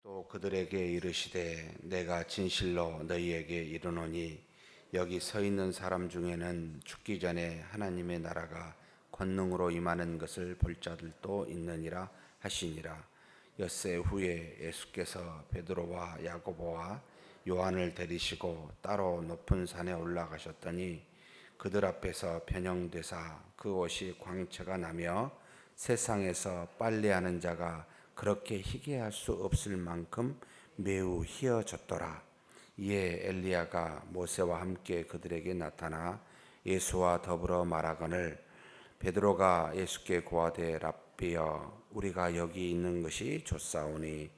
또 그들에게 이르시되 내가 진실로 너희에게 이르노니 여기 서 있는 사람 중에는 죽기 전에 하나님의 나라가 권능으로 임하는 것을 볼 자들도 있느니라 하시니라. 엿새 후에 예수께서 베드로와 야고보와 요한을 데리시고 따로 높은 산에 올라가셨더니 그들 앞에서 변형되사 그 옷이 광채가 나며 세상에서 빨래하는 자가 그렇게 희게 할 수 없을 만큼 매우 희어졌더라. 이에 엘리야가 모세와 함께 그들에게 나타나 예수와 더불어 말하거늘 베드로가 예수께 고하되 랍비여 우리가 여기 있는 것이 좋사오니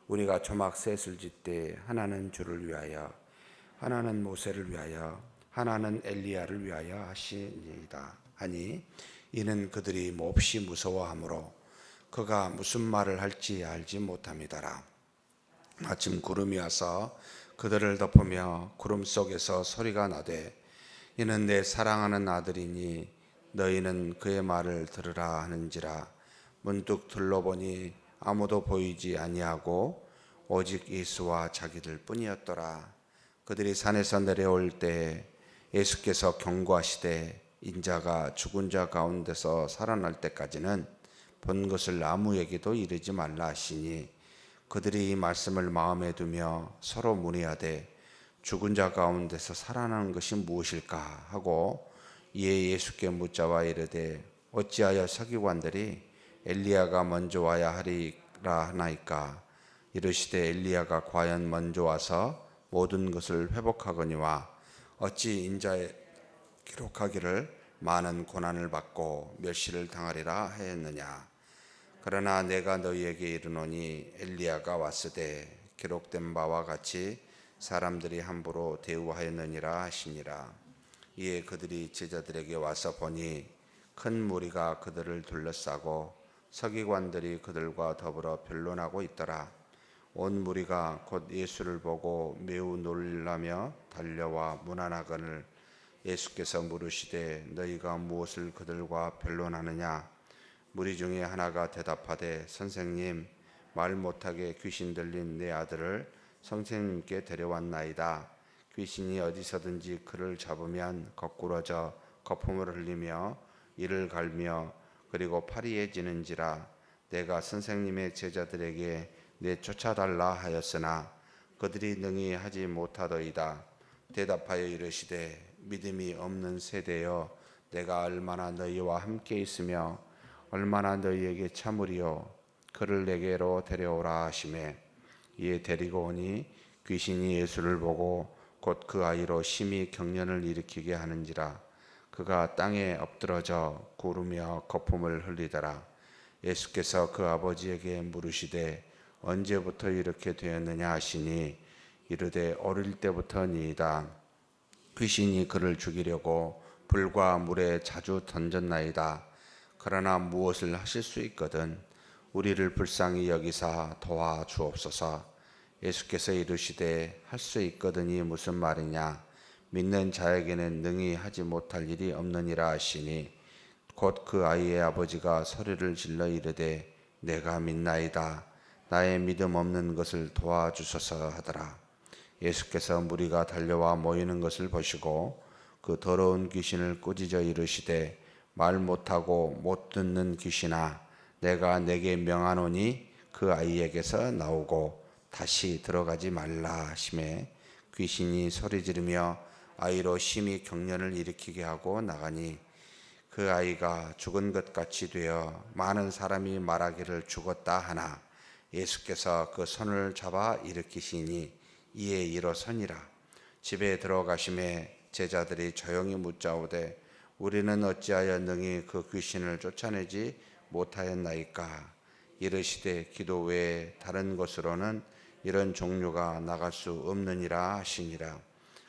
우리가 초막 셋을 짓되 하나는 주를 위하여 하나는 모세를 위하여 하나는 엘리야를 위하여 하시니이다 하니 이는 그들이 몹시 무서워하므로 그가 무슨 말을 할지 알지 못함이더라. 마침 구름이 와서 그들을 덮으며 구름 속에서 소리가 나되 이는 내 사랑하는 아들이니 너희는 그의 말을 들으라 하는지라. 문득 둘러보니 아무도 보이지 아니하고 오직 예수와 자기들 뿐이었더라. 그들이 산에서 내려올 때 예수께서 경고하시되 인자가 죽은 자 가운데서 살아날 때까지는 본 것을 아무에게도 이르지 말라 하시니 그들이 이 말씀을 마음에 두며 서로 문의하되 죽은 자 가운데서 살아나는 것이 무엇일까 하고 이에 예수께 묻자와 이르되 어찌하여 서기관들이 엘리야가 먼저 와야 하리라 하나이까. 이르시되 엘리야가 과연 먼저 와서 모든 것을 회복하거니와 어찌 인자에 기록하기를 많은 고난을 받고 멸시를 당하리라 하였느냐. 그러나 내가 너희에게 이르노니 엘리야가 왔으되 기록된 바와 같이 사람들이 함부로 대우하였느니라 하시니라. 이에 그들이 제자들에게 와서 보니 큰 무리가 그들을 둘러싸고 서기관들이 그들과 더불어 변론하고 있더라. 온 무리가 곧 예수를 보고 매우 놀라며 달려와 문안하거늘 예수께서 물으시되 너희가 무엇을 그들과 변론하느냐. 무리 중에 하나가 대답하되 선생님 말 못하게 귀신 들린 내 아들을 선생님께 데려왔나이다. 귀신이 어디서든지 그를 잡으면 거꾸러져 거품을 흘리며 이를 갈며 그리고 파리에 지는지라. 내가 선생님의 제자들에게 내쫓아달라 하였으나 그들이 능히 하지 못하더이다. 대답하여 이르시되 믿음이 없는 세대여 내가 얼마나 너희와 함께 있으며 얼마나 너희에게 참으리요. 그를 내게로 데려오라 하시매 이에 데리고 오니 귀신이 예수를 보고 곧 그 아이로 심히 경련을 일으키게 하는지라. 그가 땅에 엎드러져 구르며 거품을 흘리더라. 예수께서 그 아버지에게 물으시되 언제부터 이렇게 되었느냐 하시니 이르되 어릴 때부터니이다. 귀신이 그를 죽이려고 불과 물에 자주 던졌나이다. 그러나 무엇을 하실 수 있거든 우리를 불쌍히 여기사 도와주옵소서. 예수께서 이르시되 할 수 있거든이 무슨 말이냐. 믿는 자에게는 능히 하지 못할 일이 없느니라 하시니 곧 그 아이의 아버지가 소리를 질러 이르되 내가 믿나이다. 나의 믿음 없는 것을 도와주소서 하더라. 예수께서 무리가 달려와 모이는 것을 보시고 그 더러운 귀신을 꾸짖어 이르시되 말 못하고 못 듣는 귀신아 내가 내게 명하노니 그 아이에게서 나오고 다시 들어가지 말라 하시매 귀신이 소리 지르며 아이로 심히 경련을 일으키게 하고 나가니 그 아이가 죽은 것 같이 되어 많은 사람이 말하기를 죽었다 하나 예수께서 그 손을 잡아 일으키시니 이에 일어서니라. 집에 들어가심에 제자들이 조용히 묻자오되 우리는 어찌하여 능히 그 귀신을 쫓아내지 못하였나이까. 이르시되 기도 외에 다른 곳으로는 이런 종류가 나갈 수 없느니라 하시니라.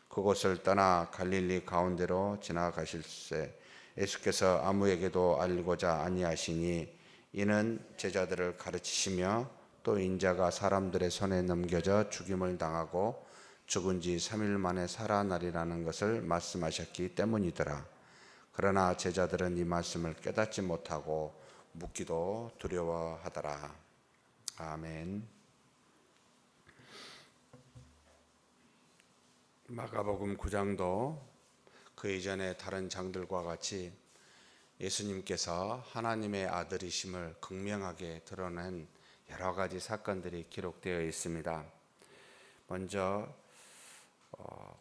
그곳을 떠나 갈릴리 가운데로 지나가실새 예수께서 아무에게도 알고자 아니하시니 이는 제자들을 가르치시며 또 인자가 사람들의 손에 넘겨져 죽임을 당하고 죽은 지 3일 만에 살아나리라는 것을 말씀하셨기 때문이더라. 그러나 제자들은 이 말씀을 깨닫지 못하고 묻기도 두려워하더라. 아멘. 마가복음 9장도 그 이전에 다른 장들과 같이 예수님께서 하나님의 아들이심을 극명하게 드러낸 여러 가지 사건들이 기록되어 있습니다. 먼저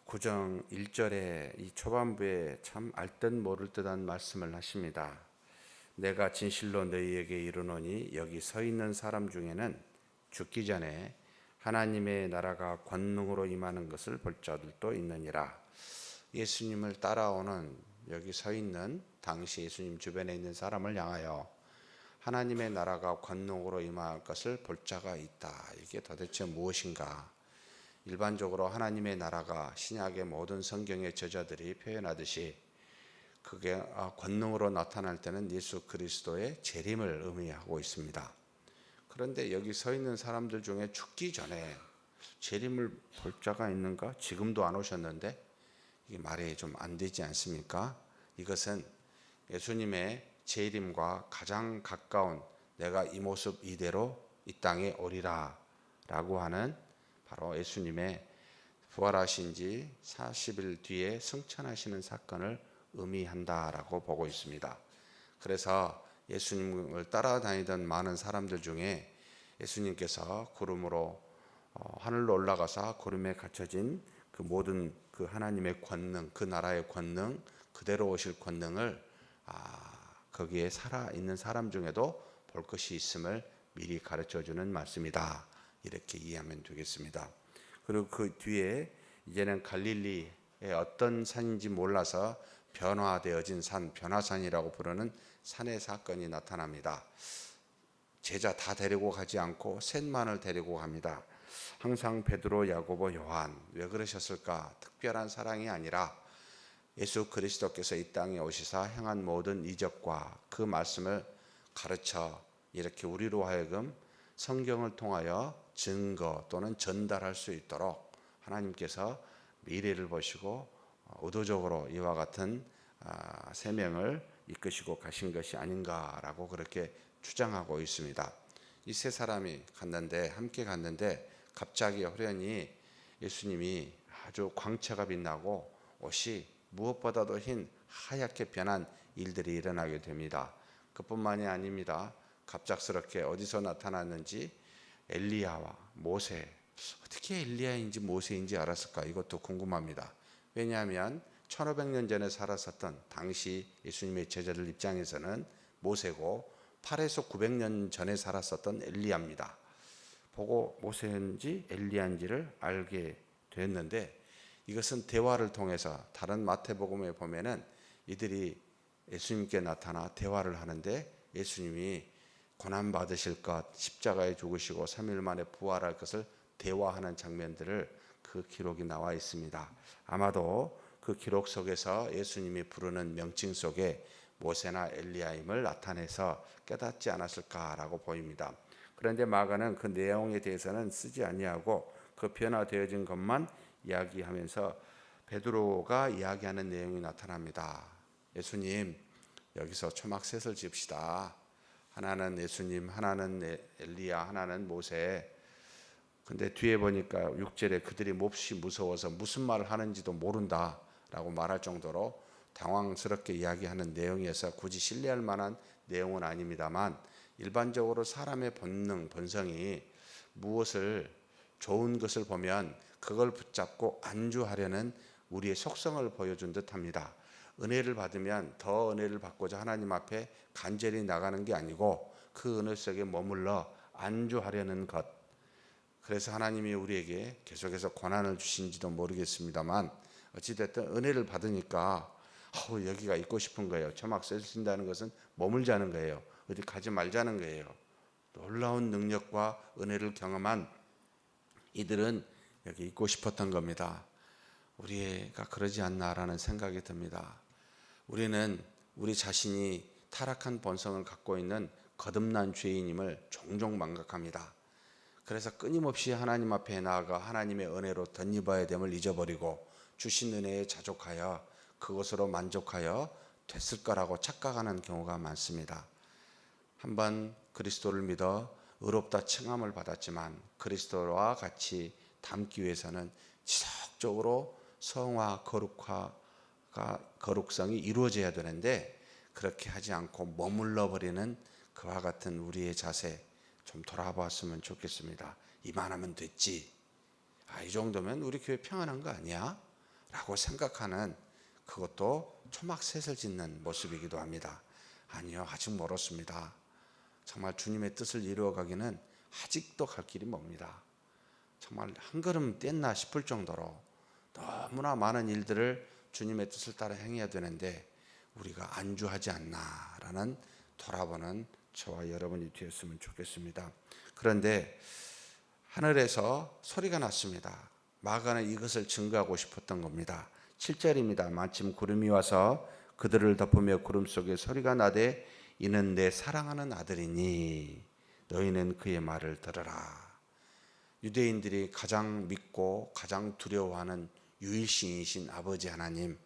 9장 1절에 이 초반부에 참 알듯 모를 듯한 말씀을 하십니다. 내가 진실로 너희에게 이르노니 여기 서 있는 사람 중에는 죽기 전에 하나님의 나라가 권능으로 임하는 것을 볼 자들도 있느니라. 예수님을 따라오는 여기 서 있는 당시 예수님 주변에 있는 사람을 향하여 하나님의 나라가 권능으로 임할 것을 볼 자가 있다. 이게 도대체 무엇인가? 일반적으로 하나님의 나라가 신약의 모든 성경의 저자들이 표현하듯이 그게 권능으로 나타날 때는 예수 그리스도의 재림을 의미하고 있습니다. 그런데 여기 서 있는 사람들 중에 죽기 전에 재림을 볼 자가 있는가? 지금도 안 오셨는데 이게 말이 좀 안 되지 않습니까? 이것은 예수님의 재림과 가장 가까운 내가 이 모습 이대로 이 땅에 오리라 라고 하는 바로 예수님의 부활하신 지 40일 뒤에 승천하시는 사건을 의미한다라고 보고 있습니다. 그래서 예수님을 따라다니던 많은 사람들 중에 예수님께서 구름으로 하늘로 올라가서 구름에 갇혀진 그 모든 그 하나님의 권능, 그 나라의 권능, 그대로 오실 권능을 거기에 살아있는 사람 중에도 볼 것이 있음을 미리 가르쳐주는 말씀이다. 이렇게 이해하면 되겠습니다. 그리고 그 뒤에 이제는 갈릴리의 어떤 산인지 몰라서 변화되어진 산, 변화산이라고 부르는 산의 사건이 나타납니다. 제자 다 데리고 가지 않고 셋만을 데리고 갑니다. 항상 베드로, 야고보, 요한. 왜 그러셨을까? 특별한 사랑이 아니라 예수 그리스도께서 이 땅에 오시사 행한 모든 이적과 그 말씀을 가르쳐 이렇게 우리로 하여금 성경을 통하여 증거 또는 전달할 수 있도록 하나님께서 미래를 보시고 의도적으로 이와 같은 세 명을 이끄시고 가신 것이 아닌가라고 그렇게 주장하고 있습니다. 이 세 사람이 함께 갔는데 갑자기 호련히 예수님이 아주 광채가 빛나고 옷이 무엇보다도 흰 하얗게 변한 일들이 일어나게 됩니다. 그뿐만이 아닙니다. 갑작스럽게 어디서 나타났는지 엘리야와 모세, 어떻게 엘리야인지 모세인지 알았을까? 이것도 궁금합니다. 왜냐하면 1500년 전에 살았었던 당시 예수님의 제자들 입장에서는 모세고 8에서 900년 전에 살았었던 엘리야입니다. 보고 모세인지 엘리야인지를 알게 됐는데 이것은 대화를 통해서 다른 마태복음에 보면은 이들이 예수님께 나타나 대화를 하는데 예수님이 고난 받으실 것, 십자가에 죽으시고 3일 만에 부활할 것을 대화하는 장면들을 그 기록이 나와 있습니다. 아마도 그 기록 속에서 예수님이 부르는 명칭 속에 모세나 엘리야임을 나타내서 깨닫지 않았을까라고 보입니다. 그런데 마가는 그 내용에 대해서는 쓰지 아니하고 그 변화되어진 것만 이야기하면서 베드로가 이야기하는 내용이 나타납니다. 예수님, 여기서 초막셋을 지읍시다. 하나는 예수님, 하나는 엘리야, 하나는 모세. 근데 뒤에 보니까 6절에 그들이 몹시 무서워서 무슨 말을 하는지도 모른다 라고 말할 정도로 당황스럽게 이야기하는 내용이어서 굳이 신뢰할 만한 내용은 아닙니다만 일반적으로 사람의 본성이 무엇을 좋은 것을 보면 그걸 붙잡고 안주하려는 우리의 속성을 보여준 듯합니다. 은혜를 받으면 더 은혜를 받고자 하나님 앞에 간절히 나가는 게 아니고 그 은혜 속에 머물러 안주하려는 것. 그래서 하나님이 우리에게 계속해서 고난을 주신지도 모르겠습니다만 어찌됐든 은혜를 받으니까 여기가 있고 싶은 거예요. 초막 쓰신다는 것은 머물자는 거예요. 어디 가지 말자는 거예요. 놀라운 능력과 은혜를 경험한 이들은 여기 있고 싶었던 겁니다. 우리가 그러지 않나라는 생각이 듭니다. 우리는 우리 자신이 타락한 본성을 갖고 있는 거듭난 죄인임을 종종 망각합니다. 그래서 끊임없이 하나님 앞에 나아가 하나님의 은혜로 덧입어야 됨을 잊어버리고 주신 은혜에 자족하여 그것으로 만족하여 됐을 거라고 착각하는 경우가 많습니다. 한번 그리스도를 믿어 의롭다 칭함을 받았지만 그리스도와 같이 닮기 위해서는 지속적으로 성화, 거룩성이 이루어져야 되는데 그렇게 하지 않고 머물러 버리는 그와 같은 우리의 자세 좀 돌아봤으면 좋겠습니다. 이만하면 됐지. 이 정도면 우리 교회 평안한 거 아니야? 라고 생각하는 그것도 초막셋을 짓는 모습이기도 합니다. 아니요, 아직 멀었습니다. 정말 주님의 뜻을 이루어가기는 아직도 갈 길이 멉니다. 정말 한 걸음 뗐나 싶을 정도로 너무나 많은 일들을 주님의 뜻을 따라 행해야 되는데 우리가 안주하지 않나라는 돌아보는 저와 여러분이 되었으면 좋겠습니다. 그런데 하늘에서 소리가 났습니다. 마가는 이것을 증거하고 싶었던 겁니다. 7절입니다. 마침 구름이 와서 그들을 덮으며 구름 속에 소리가 나되 이는 내 사랑하는 아들이니 너희는 그의 말을 들으라. 유대인들이 가장 믿고 가장 두려워하는 유일신이신 아버지 하나님,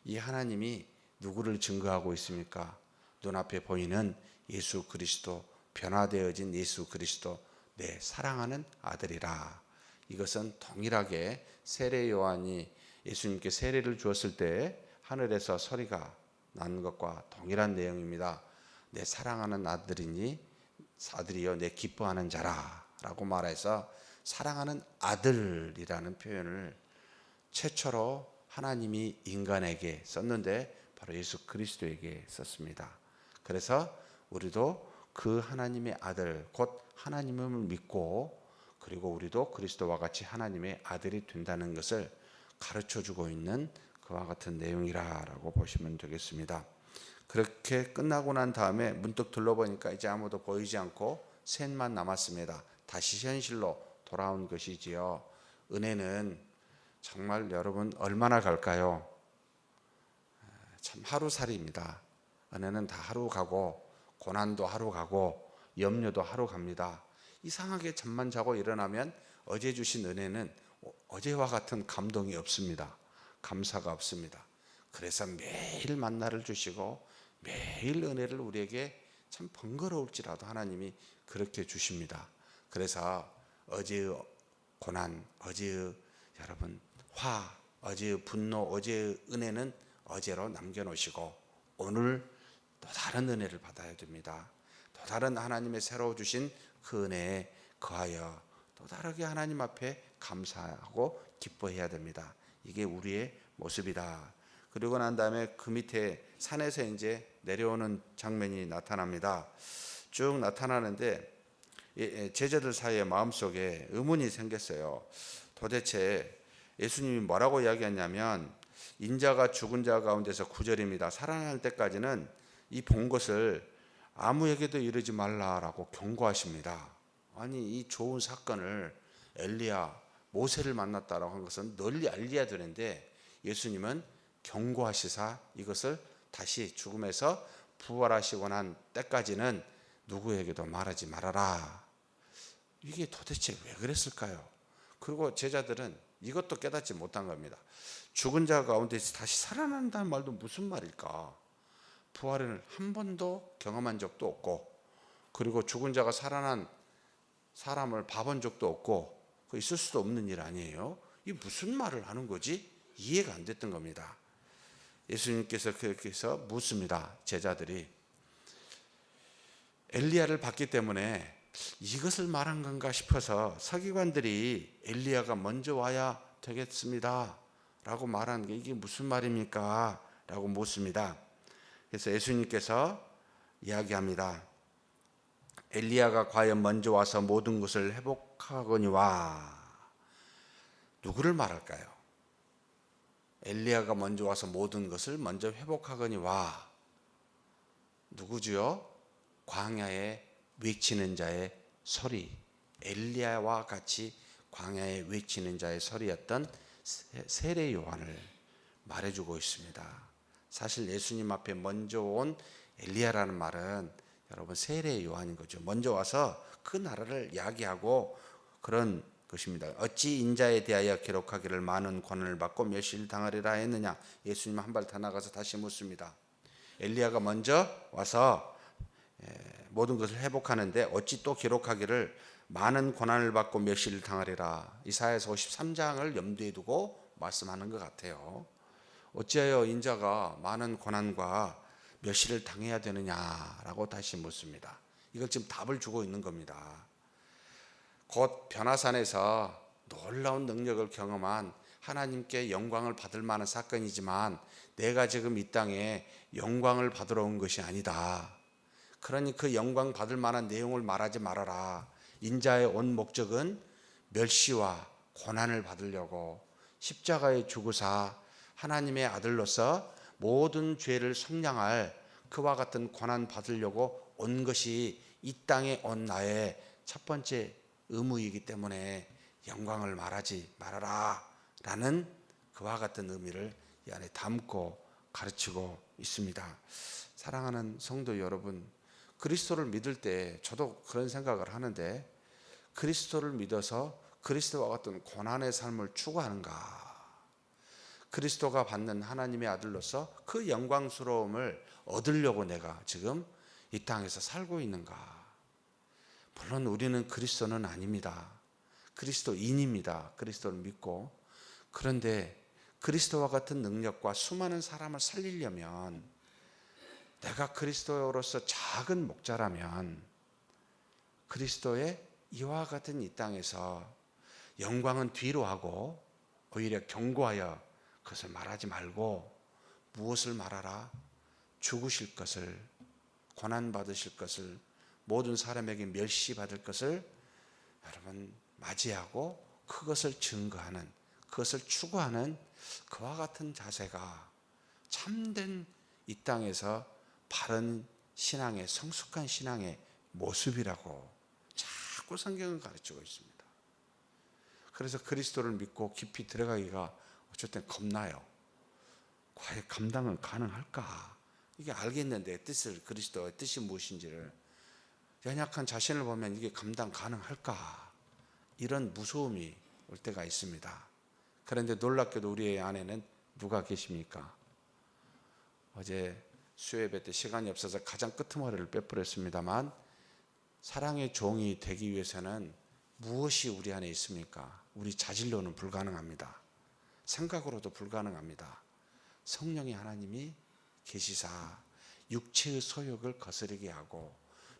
이 하나님이 누구를 증거하고 있습니까? 눈앞에 보이는 예수 그리스도, 변화되어진 예수 그리스도, 내 사랑하는 아들이라. 이것은 동일하게 세례 요한이 예수님께 세례를 주었을 때 하늘에서 소리가 난 것과 동일한 내용입니다. 내 사랑하는 아들이여 내 기뻐하는 자라 라고 말해서 사랑하는 아들이라는 표현을 최초로 하나님이 인간에게 썼는데 바로 예수 그리스도에게 썼습니다. 그래서 우리도 그 하나님의 아들 곧 하나님을 믿고 그리고 우리도 그리스도와 같이 하나님의 아들이 된다는 것을 가르쳐주고 있는 그와 같은 내용이라고 보시면 되겠습니다. 그렇게 끝나고 난 다음에 문득 둘러보니까 이제 아무도 보이지 않고 셋만 남았습니다. 다시 현실로 돌아온 것이지요. 은혜는 정말 여러분 얼마나 갈까요? 참 하루살이입니다. 은혜는 다 하루 가고 고난도 하루 가고 염려도 하루 갑니다. 이상하게 잠만 자고 일어나면 어제 주신 은혜는 어제와 같은 감동이 없습니다. 감사가 없습니다. 그래서 매일 만나를 주시고 매일 은혜를 우리에게 참 번거로울지라도 하나님이 그렇게 주십니다. 그래서 어제의 고난, 어제의 여러분 화, 어제의 분노, 어제의 은혜는 어제로 남겨놓으시고 오늘 또 다른 은혜를 받아야 됩니다. 또 다른 하나님의 새로 주신 그 은혜에 거하여 또 다르게 하나님 앞에 감사하고 기뻐해야 됩니다. 이게 우리의 모습이다. 그리고 난 다음에 그 밑에 산에서 이제 내려오는 장면이 나타납니다. 쭉 나타나는데 제자들 사이에 마음속에 의문이 생겼어요. 도대체 예수님이 뭐라고 이야기했냐면 인자가 죽은 자 가운데서 9절입니다. 살아날 때까지는 이 본 것을 아무에게도 이르지 말라라고 경고하십니다. 아니 이 좋은 사건을 엘리야, 모세를 만났다라고 한 것은 널리 알려야 되는데 예수님은 경고하시사 이것을 다시 죽음에서 부활하시고 난 때까지는 누구에게도 말하지 말아라. 이게 도대체 왜 그랬을까요? 그리고 제자들은 이것도 깨닫지 못한 겁니다. 죽은 자 가운데서 다시 살아난다는 말도 무슨 말일까? 부활을 한 번도 경험한 적도 없고 그리고 죽은 자가 살아난 사람을 봐본 적도 없고 있을 수도 없는 일 아니에요? 이게 무슨 말을 하는 거지? 이해가 안 됐던 겁니다. 예수님께서 그렇게 해서 묻습니다. 제자들이 엘리야를 봤기 때문에 이것을 말한 건가 싶어서 서기관들이 엘리야가 먼저 와야 되겠습니다 라고 말한 게 이게 무슨 말입니까? 라고 묻습니다. 그래서 예수님께서 이야기합니다. 엘리야가 과연 먼저 와서 모든 것을 회복하거니와. 누구를 말할까요? 엘리야가 먼저 와서 모든 것을 먼저 회복하거니와. 누구지요? 광야에 외치는 자의 소리, 엘리야와 같이 광야에 외치는 자의 소리였던 세례 요한을 말해주고 있습니다. 사실 예수님 앞에 먼저 온 엘리야라는 말은 여러분 세례 요한인 거죠. 먼저 와서 그 나라를 야기하고 그런 것입니다. 어찌 인자에 대하여 기록하기를 많은 권한을 받고 멸시를 당하리라 했느냐. 예수님 한 발 더 나가서 다시 묻습니다. 엘리야가 먼저 와서 모든 것을 회복하는데 어찌 또 기록하기를 많은 고난을 받고 멸시를 당하리라. 이사야서 53장을 염두에 두고 말씀하는 것 같아요. 어찌하여 인자가 많은 고난과 멸시를 당해야 되느냐라고 다시 묻습니다. 이걸 지금 답을 주고 있는 겁니다. 곧 변화산에서 놀라운 능력을 경험한 하나님께 영광을 받을 만한 사건이지만 내가 지금 이 땅에 영광을 받으러 온 것이 아니다. 그러니 그 영광 받을 만한 내용을 말하지 말아라. 인자의 온 목적은 멸시와 고난을 받으려고 십자가에 죽으사 하나님의 아들로서 모든 죄를 속량할 그와 같은 고난 받으려고 온 것이 이 땅에 온 나의 첫 번째 의무이기 때문에 영광을 말하지 말아라 라는 그와 같은 의미를 이 안에 담고 가르치고 있습니다. 사랑하는 성도 여러분, 그리스도를 믿을 때 저도 그런 생각을 하는데, 그리스도를 믿어서 그리스도와 같은 고난의 삶을 추구하는가? 그리스도가 받는 하나님의 아들로서 그 영광스러움을 얻으려고 내가 지금 이 땅에서 살고 있는가? 물론 우리는 그리스도는 아닙니다. 그리스도인입니다. 그리스도를 믿고. 그런데 그리스도와 같은 능력과 수많은 사람을 살리려면, 내가 그리스도로서 작은 목자라면 그리스도의 이와 같은 이 땅에서 영광은 뒤로 하고 오히려 경고하여 그것을 말하지 말고 무엇을 말하라? 죽으실 것을, 고난받으실 것을, 모든 사람에게 멸시받을 것을 여러분 맞이하고 그것을 증거하는, 그것을 추구하는 그와 같은 자세가 참된 이 땅에서 바른 신앙의, 성숙한 신앙의 모습이라고 자꾸 성경은 가르치고 있습니다. 그래서 그리스도를 믿고 깊이 들어가기가 어쩔 땐 겁나요. 과연 감당은 가능할까? 이게 알겠는데 뜻을, 그리스도의 뜻이 무엇인지를, 연약한 자신을 보면 이게 감당 가능할까? 이런 무서움이 올 때가 있습니다. 그런데 놀랍게도 우리의 안에는 누가 계십니까? 어제 수요예배 때 시간이 없어서 가장 끄트머리를 빼버렸습니다만, 사랑의 종이 되기 위해서는 무엇이 우리 안에 있습니까? 우리 자질로는 불가능합니다. 생각으로도 불가능합니다. 성령의 하나님이 계시사 육체의 소욕을 거스르게 하고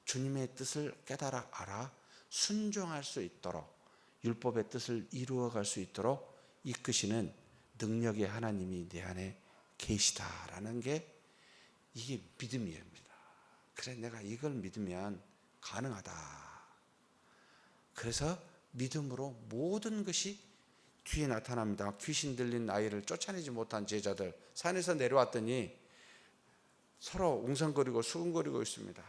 주님의 뜻을 깨달아 알아 순종할 수 있도록, 율법의 뜻을 이루어갈 수 있도록 이끄시는 능력의 하나님이 내 안에 계시다라는 게, 이게 믿음입니다. 그래, 내가 이걸 믿으면 가능하다. 그래서 믿음으로 모든 것이 뒤에 나타납니다. 귀신 들린 아이를 쫓아내지 못한 제자들, 산에서 내려왔더니 서로 웅성거리고 수군거리고 있습니다.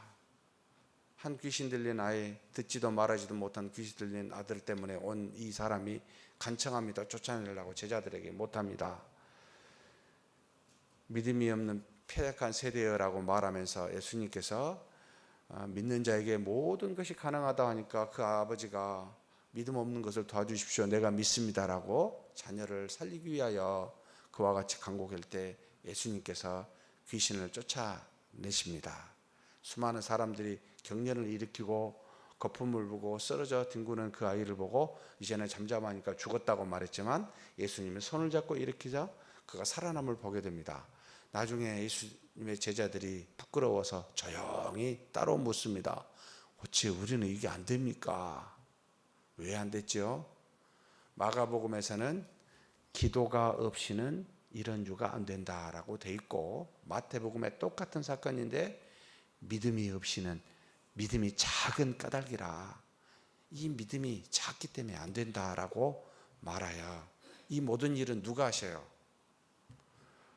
한 귀신 들린 아이, 듣지도 말하지도 못한 귀신 들린 아들 때문에 온 이 사람이 간청합니다. 쫓아내려고 제자들에게 못합니다. 믿음이 없는 패역한 세대여라고 말하면서 예수님께서 믿는 자에게 모든 것이 가능하다 하니까 그 아버지가 믿음 없는 것을 도와주십시오, 내가 믿습니다라고 자녀를 살리기 위하여 그와 같이 간곡할 때 예수님께서 귀신을 쫓아내십니다. 수많은 사람들이 경련을 일으키고 거품을 부고 쓰러져 뒹구는 그 아이를 보고 이제는 잠잠하니까 죽었다고 말했지만, 예수님이 손을 잡고 일으키자 그가 살아남을 보게 됩니다. 나중에 예수님의 제자들이 부끄러워서 조용히 따로 묻습니다. 어찌 우리는 이게 안 됩니까? 왜 안 됐죠? 마가복음에서는 기도가 없이는 이런 유가 안 된다라고 돼 있고, 마태복음에 똑같은 사건인데 믿음이 없이는, 믿음이 작은 까닭이라 이 믿음이 작기 때문에 안 된다라고 말하여, 이 모든 일은 누가 하셔요?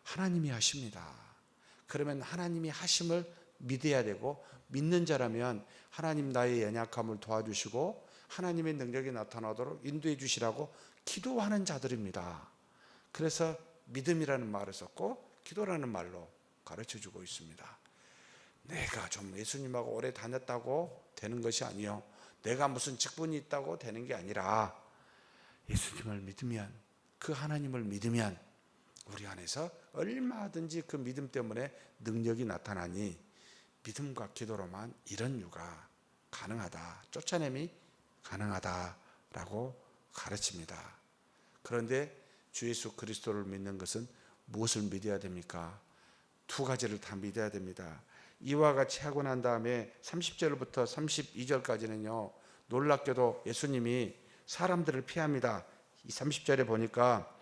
하나님이 하십니다. 그러면 하나님이 하심을 믿어야 되고, 믿는 자라면 하나님 나의 연약함을 도와주시고 하나님의 능력이 나타나도록 인도해 주시라고 기도하는 자들입니다. 그래서 믿음이라는 말을 썼고 기도라는 말로 가르쳐 주고 있습니다. 내가 좀 예수님하고 오래 다녔다고 되는 것이 아니요, 내가 무슨 직분이 있다고 되는 게 아니라 예수님을 믿으면, 그 하나님을 믿으면 우리 안에서 얼마든지 그 믿음 때문에 능력이 나타나니, 믿음과 기도로만 이런 유가 가능하다, 쫓아냄이 가능하다라고 가르칩니다. 그런데 주 예수 그리스도를 믿는 것은 무엇을 믿어야 됩니까? 두 가지를 다 믿어야 됩니다. 이와 같이 하고 난 다음에 30절부터 32절까지는요, 놀랍게도 예수님이 사람들을 피합니다. 이 30절에 보니까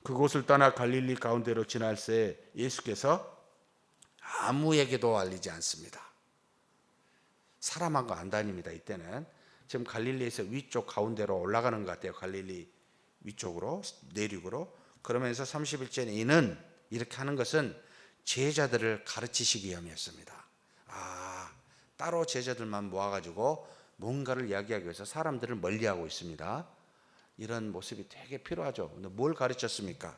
그곳을 떠나 갈릴리 가운데로 지날 새 예수께서 아무에게도 알리지 않습니다. 사람하고 안 다닙니다. 이때는 지금 갈릴리에서 위쪽 가운데로 올라가는 것 같아요. 갈릴리 위쪽으로 내륙으로. 그러면서 31절에 이는 이렇게 하는 것은 제자들을 가르치시기 위함이었습니다. 따로 제자들만 모아가지고 뭔가를 이야기하기 위해서 사람들을 멀리하고 있습니다. 이런 모습이 되게 필요하죠. 근데 뭘 가르쳤습니까?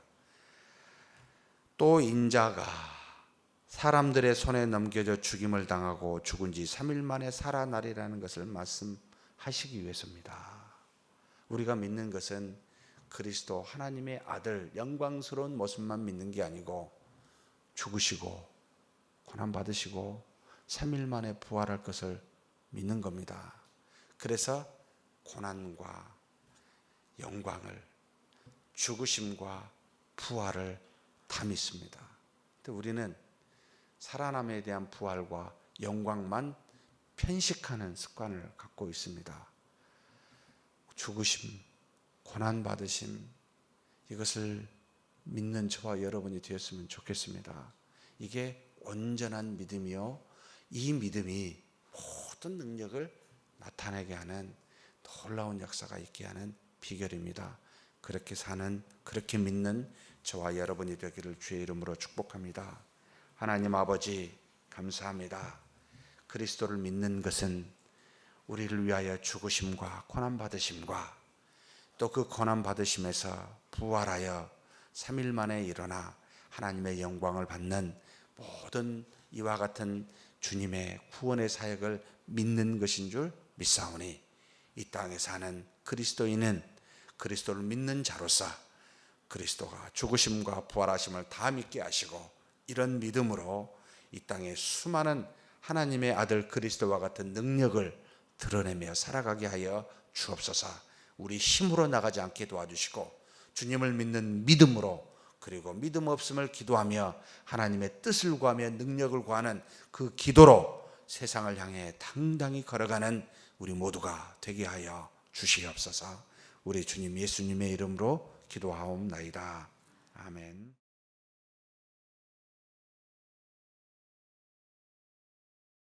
또 인자가 사람들의 손에 넘겨져 죽임을 당하고 죽은 지 3일 만에 살아나리라는 것을 말씀하시기 위해서입니다. 우리가 믿는 것은 그리스도 하나님의 아들 영광스러운 모습만 믿는 게 아니고 죽으시고 고난받으시고 3일 만에 부활할 것을 믿는 겁니다. 그래서 고난과 영광을, 죽으심과 부활을 다 믿습니다. 근데 우리는 살아남에 대한 부활과 영광만 편식하는 습관을 갖고 있습니다. 죽으심, 고난받으심, 이것을 믿는 저와 여러분이 되었으면 좋겠습니다. 이게 온전한 믿음이요, 이 믿음이 모든 능력을 나타내게 하는 놀라운 역사가 있게 하는 비결입니다. 그렇게 사는, 그렇게 믿는 저와 여러분이 되기를 주의 이름으로 축복합니다. 하나님 아버지, 감사합니다. 그리스도를 믿는 것은 우리를 위하여 죽으심과 고난받으심과 또 그 고난받으심에서 부활하여 3일 만에 일어나 하나님의 영광을 받는 모든 이와 같은 주님의 구원의 사역을 믿는 것인 줄 믿사오니 이 땅에 사는 그리스도인은 그리스도를 믿는 자로서 그리스도가 죽으심과 부활하심을 다 믿게 하시고 이런 믿음으로 이 땅에 수많은 하나님의 아들 그리스도와 같은 능력을 드러내며 살아가게 하여 주옵소서. 우리 힘으로 나가지 않게 도와주시고 주님을 믿는 믿음으로, 그리고 믿음 없음을 기도하며 하나님의 뜻을 구하며 능력을 구하는 그 기도로 세상을 향해 당당히 걸어가는 우리 모두가 되게 하여 주시옵소서. 우리 주님 예수님의 이름으로 기도하옵나이다. 아멘.